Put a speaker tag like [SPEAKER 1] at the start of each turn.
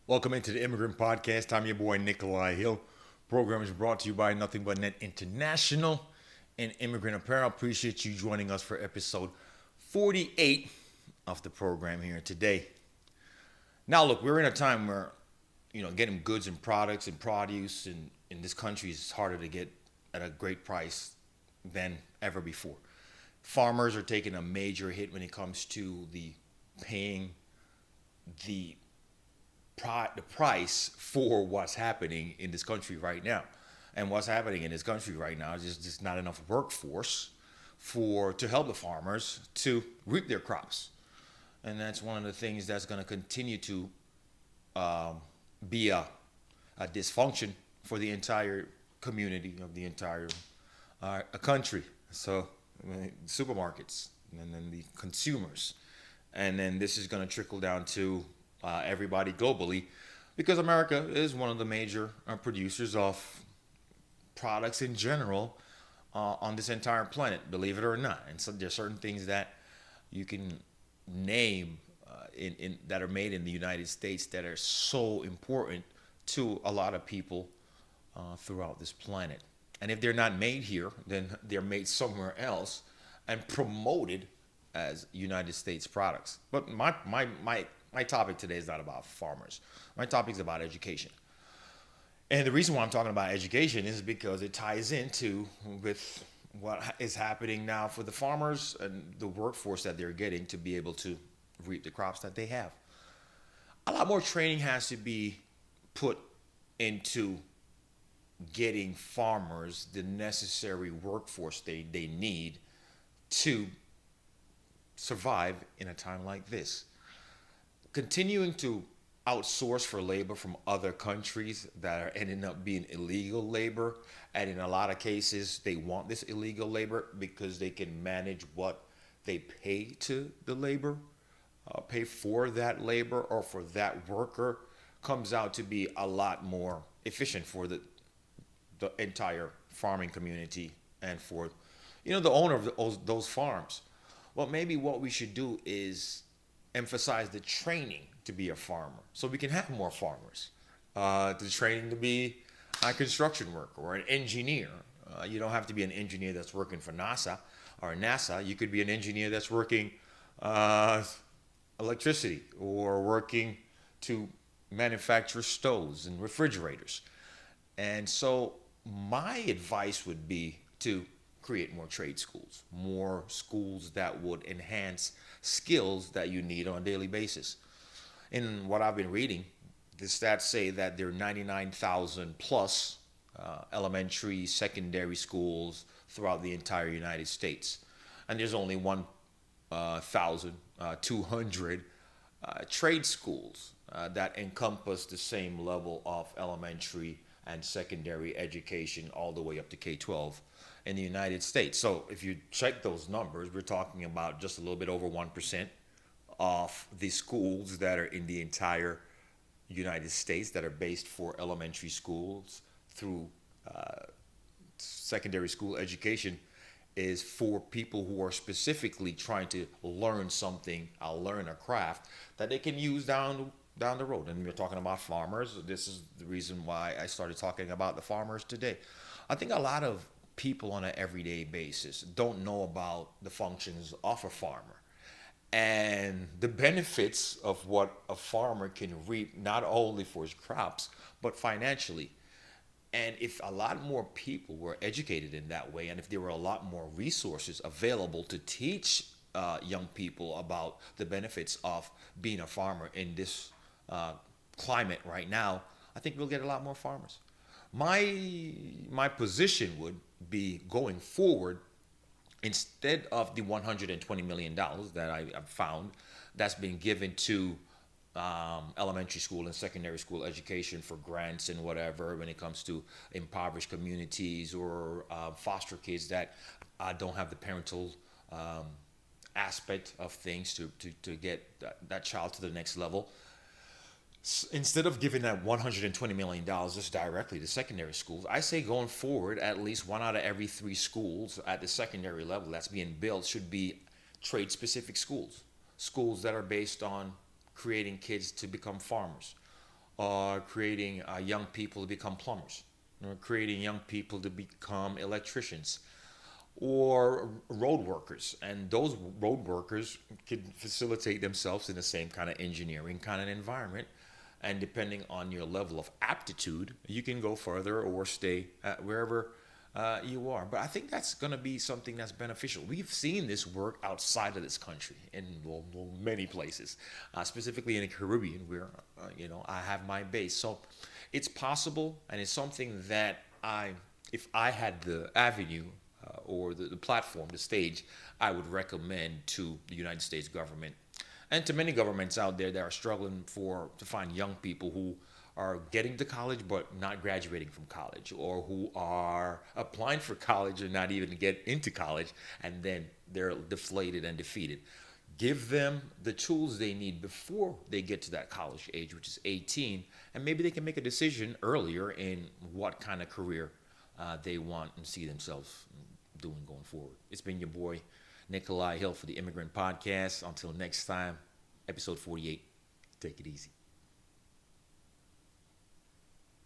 [SPEAKER 1] Welcome into the Immigrant Podcast. I'm your boy Nikolai Hill. Program is brought to you by Nothing But Net International and Immigrant Apparel. Appreciate you joining us for episode 48 of the program here today. Now, look, we're in a time where getting goods and products and produce in this country is harder to get at a great price than ever before. Farmers are taking a major hit when it comes to the paying the the price for what's happening in this country right now. And what's happening in this country right now is just not enough workforce to help the farmers to reap their crops. And that's one of the things that's going to continue to be a dysfunction for the entire community of the entire country. So, supermarkets and then the consumers. And then this is going to trickle down to everybody globally because America is one of the major producers of products in general on this entire planet, believe it or not. And so there's certain things that you can name in that are made in the United States that are so important to a lot of people throughout this planet. And if they're not made here, then they're made somewhere else and promoted as United States products. But my topic today is not about farmers. My topic is about education. And the reason why I'm talking about education is because it ties into with what is happening now for the farmers and the workforce that they're getting to be able to reap the crops that they have. A lot more training has to be put into getting farmers the necessary workforce they need to survive in a time like this. Continuing to outsource for labor from other countries that are ending up being illegal labor, and in a lot of cases they want this illegal labor because they can manage what they pay to the labor, pay for that labor or for that worker, comes out to be a lot more efficient for the entire farming community and for the owner of those farms. Well, maybe what we should do is emphasize the training to be a farmer so we can have more farmers. The training to be a construction worker or an engineer. You don't have to be an engineer that's working for NASA or NASA. You could be an engineer that's working electricity or working to manufacture stoves and refrigerators. And so my advice would be to create more trade schools, more schools that would enhance skills that you need on a daily basis. In what I've been reading, the stats say that there are 99,000 plus elementary, secondary schools throughout the entire United States. And there's only 1,200 trade schools that encompass the same level of elementary and secondary education all the way up to K-12 in the United States. So if you check those numbers, we're talking about just a little bit over 1% of the schools that are in the entire United States that are based for elementary schools through secondary school education is for people who are specifically trying to learn something, learn a craft that they can use down the road. And we're talking about farmers. This is the reason why I started talking about the farmers today. I think a lot of people on an everyday basis don't know about the functions of a farmer and the benefits of what a farmer can reap, not only for his crops, but financially. And if a lot more people were educated in that way, and if there were a lot more resources available to teach young people about the benefits of being a farmer in this climate right now, I think we'll get a lot more farmers. My position would be going forward, instead of the $120 million that I've found that's been given to elementary school and secondary school education for grants and whatever when it comes to impoverished communities or foster kids that don't have the parental aspect of things to get that child to the next level. Instead of giving that $120 million just directly to secondary schools, I say going forward, at least one out of every three schools at the secondary level that's being built should be trade-specific schools. Schools that are based on creating kids to become farmers. are creating young people to become plumbers, creating young people to become electricians or road workers. And those road workers could facilitate themselves in the same kind of engineering kind of environment. And depending on your level of aptitude, you can go further or stay at wherever you are. But I think that's going to be something that's beneficial. We've seen this work outside of this country in many places, specifically in the Caribbean, where I have my base. So it's possible, and it's something that if I had the avenue or the platform, the stage, I would recommend to the United States government and to many governments out there that are struggling to find young people who are getting to college but not graduating from college, or who are applying for college and not even get into college, and then they're deflated and defeated. Give them the tools they need before they get to that college age, which is 18, and maybe they can make a decision earlier in what kind of career they want and see themselves doing going forward. It's been your boy, Nikolai Hill, for the Immigrant Podcast. Until next time, episode 48. Take it easy.